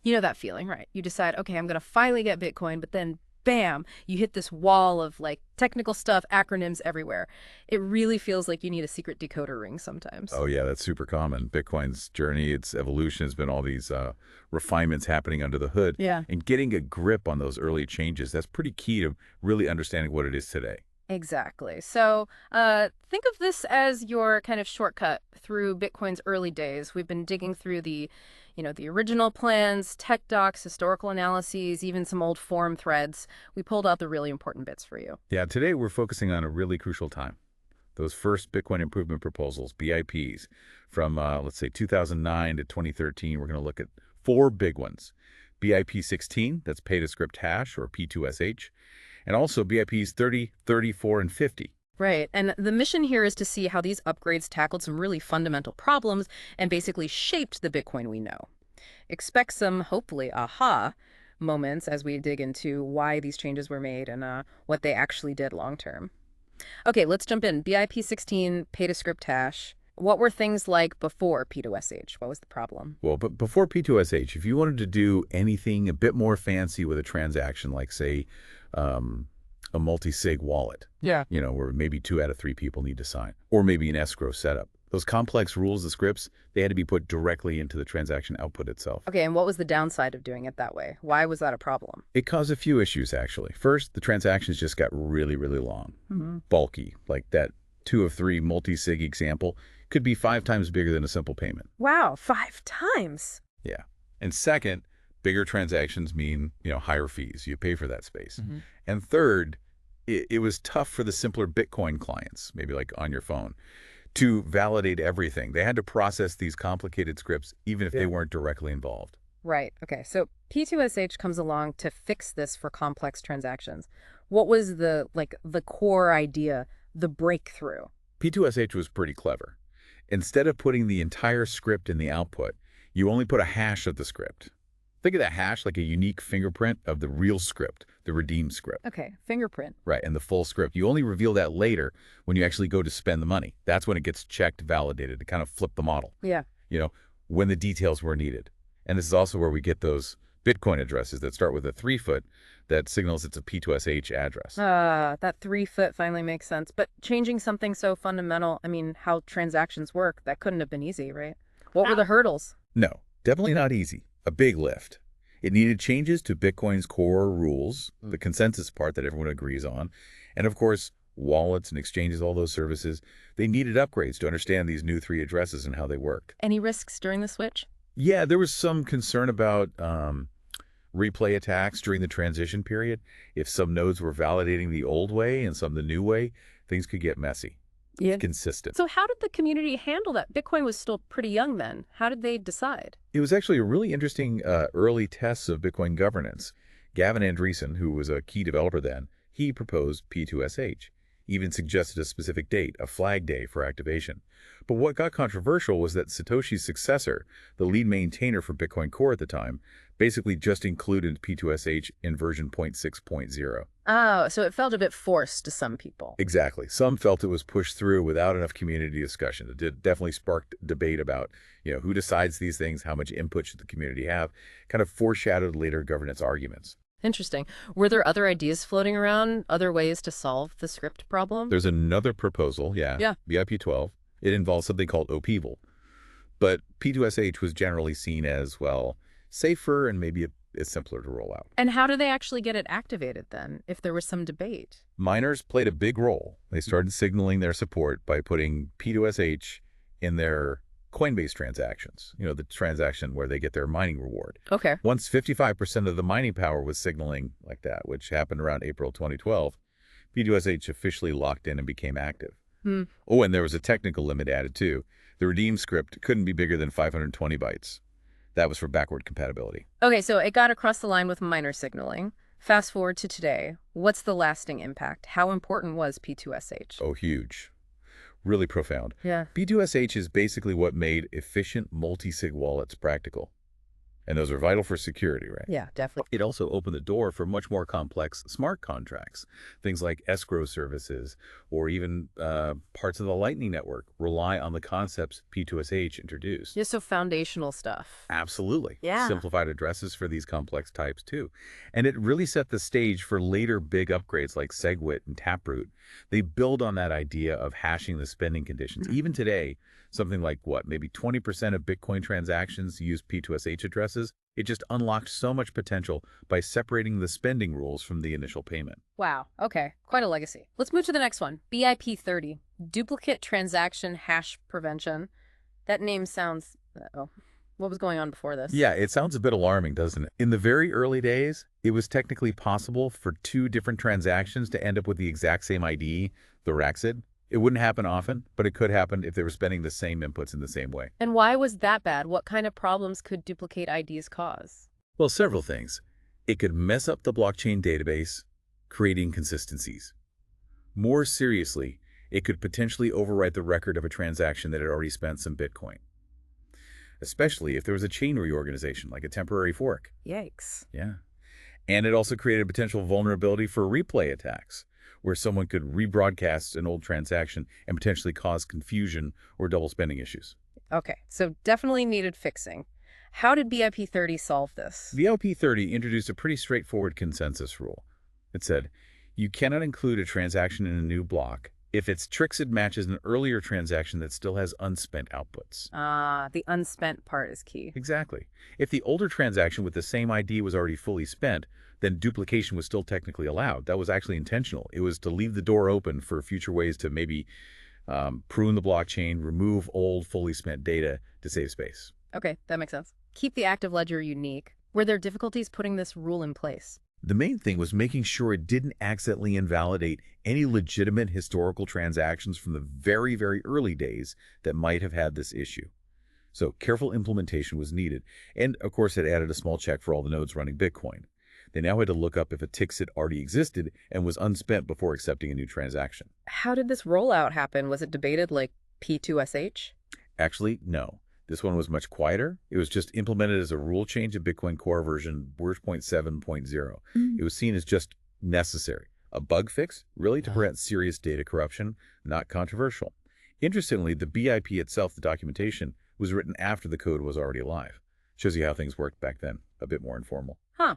You know that feeling, right? You decide, okay, I'm going to finally get Bitcoin, but then bam, you hit this wall of like technical stuff, acronyms everywhere. It really feels like you need a secret decoder ring sometimes. Oh yeah, that's super common. Bitcoin's journey, its evolution has been all these refinements happening under the hood. Yeah. And getting a grip on those early changes, that's pretty key to really understanding what it is today. Exactly. So think of this as your kind of shortcut through Bitcoin's early days. We've been digging through the original plans, tech docs, historical analyses, even some old forum threads. We pulled out the really important bits for you. Yeah, today we're focusing on a really crucial time. Those first Bitcoin improvement proposals, BIPs, from let's say 2009 to 2013. We're going to look at four big ones. BIP 16, that's pay to script hash or P2SH, and also BIPs 30, 34, and 50. Right. And the mission here is to see how these upgrades tackled some really fundamental problems and basically shaped the Bitcoin we know. Expect some, hopefully, aha moments as we dig into why these changes were made and what they actually did long term. Okay, let's jump in. BIP 16, pay to script hash. What were things like before P2SH? What was the problem? Well, but before P2SH, if you wanted to do anything a bit more fancy with a transaction, like say a multi-sig wallet, Yeah. where maybe 2 out of 3 people need to sign, or maybe an escrow setup. Those complex rules, the scripts, they had to be put directly into the transaction output itself. Okay, and what was the downside of doing it that way? Why was that a problem? It caused a few issues, actually. First, the transactions just got really, really long, bulky, like that 2 of 3 multi-sig example could be 5 times bigger than a simple payment. Wow, 5 times. Yeah. And second, bigger transactions mean, higher fees. You pay for that space. And third, it was tough for the simpler Bitcoin clients, maybe like on your phone, to validate everything. They had to process these complicated scripts even if they weren't directly involved. Right. Okay. So P2SH comes along to fix this for complex transactions. What was the core idea, the breakthrough? P2SH was pretty clever. Instead of putting the entire script in the output, you only put a hash of the script. Think of that hash like a unique fingerprint of the real script, the redeem script. Okay, fingerprint. Right, and the full script. You only reveal that later when you actually go to spend the money. That's when it gets checked, validated, to kind of flip the model, Yeah. you know, when the details were needed. And this is also where we get those Bitcoin addresses that start with a 3-foot that signals it's a P2SH address. That 3 foot finally makes sense. But changing something so fundamental, I mean, how transactions work, that couldn't have been easy, right? What were the hurdles? No, definitely not easy. A big lift. It needed changes to Bitcoin's core rules, the consensus part that everyone agrees on, and of course, wallets and exchanges, all those services. They needed upgrades to understand these new 3 addresses and how they work. Any risks during the switch? Yeah, there was some concern about replay attacks during the transition period. If some nodes were validating the old way and some the new way, things could get messy. Yeah. Consistent. So how did the community handle that? Bitcoin was still pretty young then. How did they decide? It was actually a really interesting early test of Bitcoin governance. Gavin Andreessen, who was a key developer then, he proposed P2SH, even suggested a specific date, a flag day for activation. But what got controversial was that Satoshi's successor, the lead maintainer for Bitcoin Core at the time, basically just included P2SH in version 0.6.0. Oh, so it felt a bit forced to some people. Exactly. Some felt it was pushed through without enough community discussion. Definitely sparked debate about, who decides these things, how much input should the community have, kind of foreshadowed later governance arguments. Interesting. Were there other ideas floating around, other ways to solve the script problem? There's another proposal, Yeah. BIP 12. It involves something called upheaval. But P2SH was generally seen as, well, safer and maybe a simpler to roll out. And how do they actually get it activated then, if there was some debate? Miners played a big role. They started signaling their support by putting P2SH in their Coinbase transactions, the transaction where they get their mining reward. Okay. Once 55% of the mining power was signaling like that, which happened around April 2012, P2SH officially locked in and became active. Oh, and there was a technical limit added too. The redeem script couldn't be bigger than 520 bytes. That was for backward compatibility. Okay, so it got across the line with miner signaling. Fast forward to today. What's the lasting impact? How important was P2SH? Oh, huge. Really profound. Yeah. P2SH is basically what made efficient multi-sig wallets practical. And those are vital for security, right? Yeah, definitely. It also opened the door for much more complex smart contracts. Things like escrow services or even parts of the Lightning Network rely on the concepts P2SH introduced. Just so foundational stuff. Absolutely. Yeah. Simplified addresses for these complex types, too. And it really set the stage for later big upgrades like SegWit and Taproot. They build on that idea of hashing the spending conditions. Even today, something like, what, maybe 20% of Bitcoin transactions use P2SH addresses. It just unlocked so much potential by separating the spending rules from the initial payment. Wow. Okay. Quite a legacy. Let's move to the next one. BIP 30. Duplicate transaction hash prevention. That name sounds... Oh, what was going on before this? Yeah, it sounds a bit alarming, doesn't it? In the very early days, it was technically possible for two different transactions to end up with the exact same ID, the RACSID. It wouldn't happen often, but it could happen if they were spending the same inputs in the same way. And why was that bad? What kind of problems could duplicate IDs cause? Well, several things. It could mess up the blockchain database, creating inconsistencies. More seriously, it could potentially overwrite the record of a transaction that had already spent some Bitcoin, especially if there was a chain reorganization, like a temporary fork. Yikes. Yeah. And it also created a potential vulnerability for replay attacks, where someone could rebroadcast an old transaction and potentially cause confusion or double spending issues. Okay, so definitely needed fixing. How did BIP 30 solve this? The LP30 introduced a pretty straightforward consensus rule. It said, you cannot include a transaction in a new block if its TRIXID matches an earlier transaction that still has unspent outputs. The unspent part is key. Exactly. If the older transaction with the same ID was already fully spent, then duplication was still technically allowed. That was actually intentional. It was to leave the door open for future ways to maybe prune the blockchain, remove old, fully spent data to save space. Okay, that makes sense. Keep the active ledger unique. Were there difficulties putting this rule in place? The main thing was making sure it didn't accidentally invalidate any legitimate historical transactions from the very, very early days that might have had this issue. So careful implementation was needed. And of course, it added a small check for all the nodes running Bitcoin. They now had to look up if a TIXID already existed and was unspent before accepting a new transaction. How did this rollout happen? Was it debated like P2SH? Actually, no. This one was much quieter. It was just implemented as a rule change in Bitcoin Core version 7.0. It was seen as just necessary. A bug fix, really, to prevent serious data corruption, not controversial. Interestingly, the BIP itself, the documentation, was written after the code was already live. Shows you how things worked back then, a bit more informal. Huh.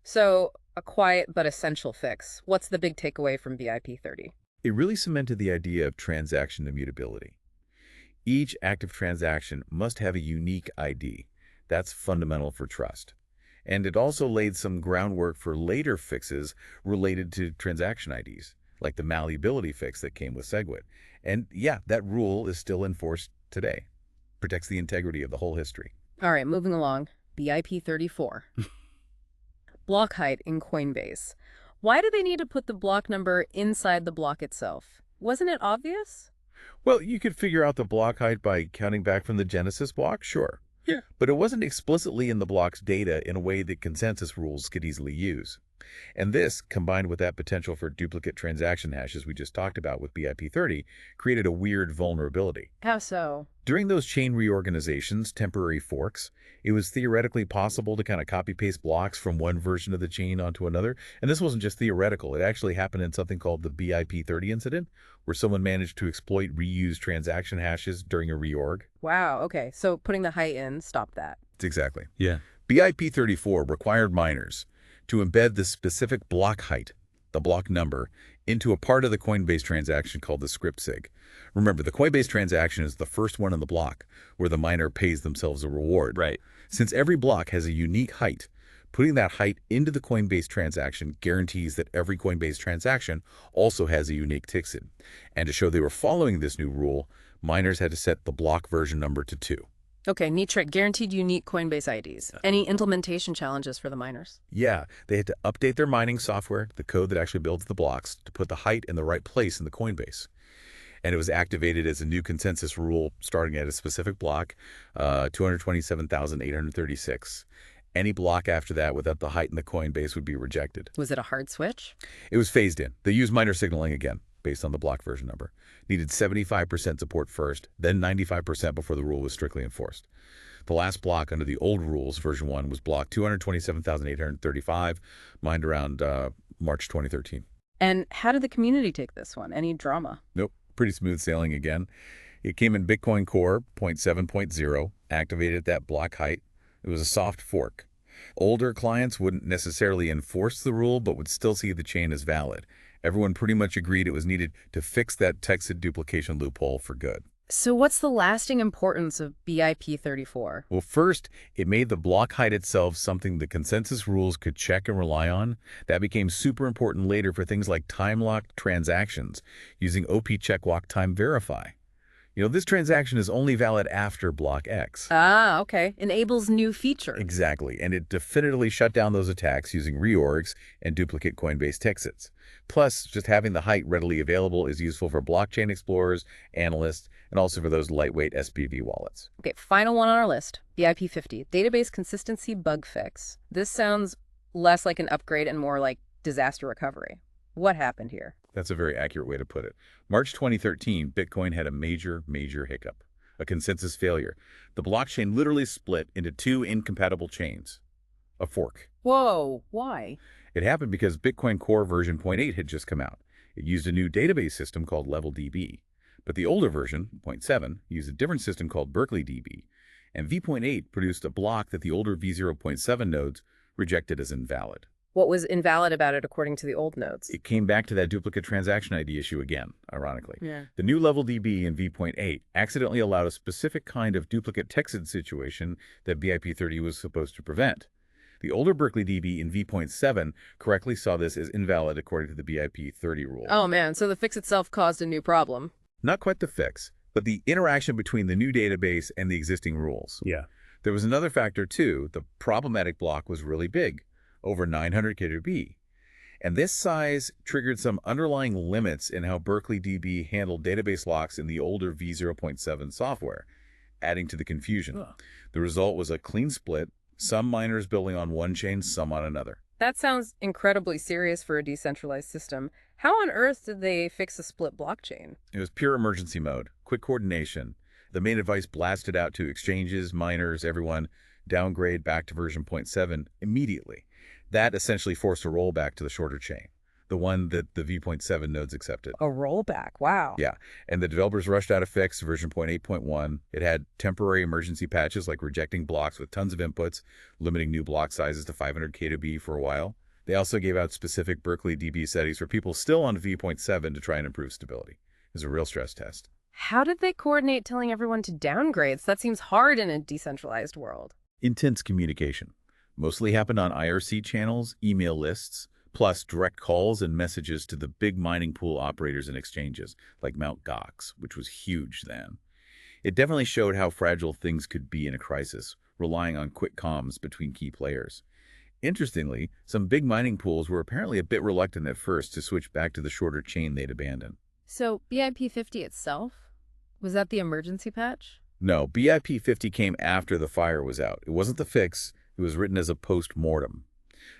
So, a quiet but essential fix. What's the big takeaway from BIP 30? It really cemented the idea of transaction immutability. Each active transaction must have a unique ID. That's fundamental for trust. And it also laid some groundwork for later fixes related to transaction IDs, like the malleability fix that came with SegWit. And yeah, that rule is still enforced today. Protects the integrity of the whole history. All right, moving along. BIP 34. Block height in Coinbase. Why do they need to put the block number inside the block itself? Wasn't it obvious? Well, you could figure out the block height by counting back from the Genesis block, sure. Yeah. But it wasn't explicitly in the block's data in a way that consensus rules could easily use. And this, combined with that potential for duplicate transaction hashes we just talked about with BIP 30, created a weird vulnerability. How so? During those chain reorganizations, temporary forks, it was theoretically possible to kind of copy-paste blocks from one version of the chain onto another. And this wasn't just theoretical. It actually happened in something called the BIP 30 incident, where someone managed to exploit reused transaction hashes during a reorg. Wow, okay. So putting the height in stopped that. Exactly. Yeah. BIP 34 required miners to embed the specific block height, the block number, into a part of the Coinbase transaction called the script sig. Remember, the Coinbase transaction is the first one in the block where the miner pays themselves a reward. Right. Since every block has a unique height, putting that height into the Coinbase transaction guarantees that every Coinbase transaction also has a unique TIXID. And to show they were following this new rule, miners had to set the block version number to 2. Okay, neat trick. Guaranteed unique Coinbase IDs. Any implementation challenges for the miners? Yeah, they had to update their mining software, the code that actually builds the blocks, to put the height in the right place in the Coinbase. And it was activated as a new consensus rule starting at a specific block, 227,836. Any block after that without the height in the Coinbase would be rejected. Was it a hard switch? It was phased in. They used miner signaling again, based on the block version number. Needed 75% support first, then 95% before the rule was strictly enforced. The last block under the old rules, version 1, was block 227,835, mined around March 2013. And how did the community take this one? Any drama? Nope, pretty smooth sailing again. It came in Bitcoin Core 0.7.0, activated at that block height. It was a soft fork. Older clients wouldn't necessarily enforce the rule, but would still see the chain as valid. Everyone pretty much agreed it was needed to fix that texted duplication loophole for good. So what's the lasting importance of BIP 34? Well, first, it made the block height itself something the consensus rules could check and rely on. That became super important later for things like time-locked transactions using OP check walk time verify. This transaction is only valid after block X. Ah, okay. Enables new features. Exactly, and it definitively shut down those attacks using reorgs and duplicate Coinbase texts. Plus, just having the height readily available is useful for blockchain explorers, analysts, and also for those lightweight SPV wallets. Okay, final one on our list, BIP 50, database consistency bug fix. This sounds less like an upgrade and more like disaster recovery. What happened here? That's a very accurate way to put it. March 2013, Bitcoin had a major hiccup, a consensus failure. The blockchain literally split into two incompatible chains, a fork. Whoa, why? It happened because Bitcoin Core version 0.8 had just come out. It used a new database system called LevelDB. But the older version, 0.7, used a different system called BerkeleyDB. And v.8 produced a block that the older v0.7 nodes rejected as invalid. What was invalid about it according to the old nodes? It came back to that duplicate transaction ID issue again, ironically. Yeah. The new LevelDB in v.8 accidentally allowed a specific kind of duplicate texted situation that BIP30 was supposed to prevent. The older BerkeleyDB in v.7 correctly saw this as invalid according to the BIP30 rule. Oh man, so the fix itself caused a new problem. Not quite the fix, but the interaction between the new database and the existing rules. Yeah. There was another factor too. The problematic block was really big, over 900 KB. And this size triggered some underlying limits in how BerkeleyDB handled database locks in the older v0.7 software, adding to the confusion. Huh. The result was a clean split, some miners building on one chain, some on another. That sounds incredibly serious for a decentralized system. How on earth did they fix a split blockchain? It was pure emergency mode, quick coordination. The main advice blasted out to exchanges, miners, everyone, downgrade back to version 0.7 immediately. That essentially forced a rollback to the shorter chain, the one that the v.7 nodes accepted. A rollback, wow. Yeah, and the developers rushed out a fix, version 0.8.1. It had temporary emergency patches like rejecting blocks with tons of inputs, limiting new block sizes to 500 KB for a while. They also gave out specific BerkeleyDB settings for people still on v.7 to try and improve stability. It was a real stress test. How did they coordinate telling everyone to downgrade? That seems hard in a decentralized world. Intense communication. Mostly happened on IRC channels, email lists, plus direct calls and messages to the big mining pool operators and exchanges, like Mt. Gox, which was huge then. It definitely showed how fragile things could be in a crisis, relying on quick comms between key players. Interestingly, some big mining pools were apparently a bit reluctant at first to switch back to the shorter chain they'd abandoned. So BIP 50 itself? Was that the emergency patch? No, BIP 50 came after the fire was out. It wasn't the fix. It was written as a post-mortem.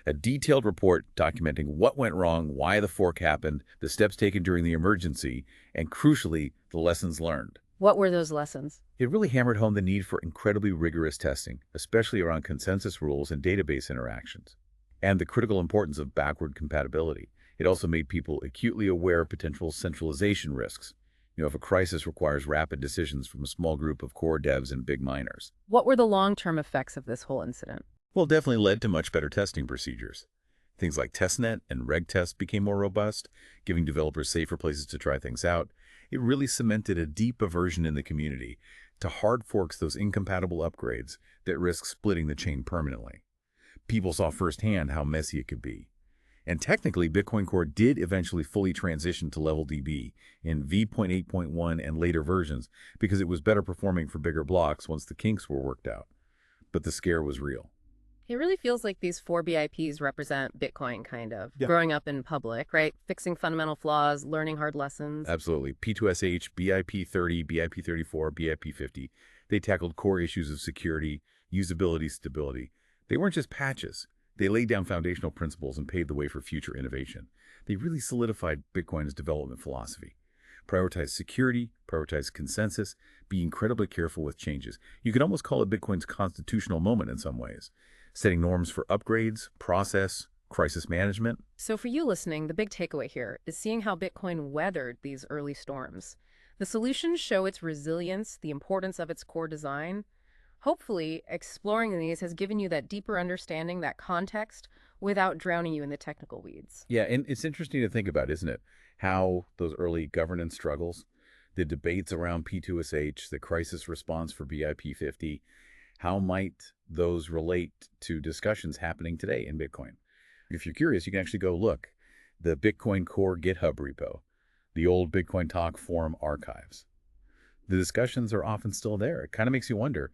A detailed report documenting what went wrong, why the fork happened, the steps taken during the emergency, and crucially, the lessons learned. What were those lessons? It really hammered home the need for incredibly rigorous testing, especially around consensus rules and database interactions, and the critical importance of backward compatibility. It also made people acutely aware of potential centralization risks. If a crisis requires rapid decisions from a small group of core devs and big miners. What were the long-term effects of this whole incident? Well, it definitely led to much better testing procedures. Things like testnet and reg test became more robust, giving developers safer places to try things out. It really cemented a deep aversion in the community to hard forks those incompatible upgrades that risk splitting the chain permanently. People saw firsthand how messy it could be. And technically, Bitcoin Core did eventually fully transition to LevelDB in v.8.1 and later versions because it was better performing for bigger blocks once the kinks were worked out. But the scare was real. It really feels like these 4 BIPs represent Bitcoin, kind of. Yeah. Growing up in public, right? Fixing fundamental flaws, learning hard lessons. Absolutely. P2SH, BIP30, BIP34, BIP50. They tackled core issues of security, usability, stability. They weren't just patches. They laid down foundational principles and paved the way for future innovation. They really solidified Bitcoin's development philosophy. Prioritize security, prioritize consensus, be incredibly careful with changes. You could almost call it Bitcoin's constitutional moment in some ways, setting norms for upgrades, process, crisis management. So for you listening, the big takeaway here is seeing how Bitcoin weathered these early storms. The solutions show its resilience, the importance of its core design. Hopefully, exploring these has given you that deeper understanding, that context, without drowning you in the technical weeds. Yeah, and it's interesting to think about, isn't it? How those early governance struggles, the debates around P2SH, the crisis response for BIP 50, how might those relate to discussions happening today in Bitcoin? If you're curious, you can actually go look. The Bitcoin Core GitHub repo, the old Bitcoin Talk forum archives. The discussions are often still there. It kind of makes you wonder,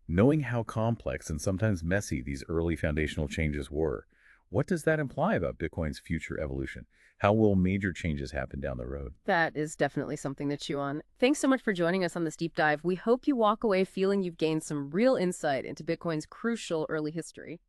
knowing how complex and sometimes messy these early foundational changes were, what does that imply about Bitcoin's future evolution? How will major changes happen down the road? That is definitely something to chew on. Thanks so much for joining us on this deep dive. We hope you walk away feeling you've gained some real insight into Bitcoin's crucial early history.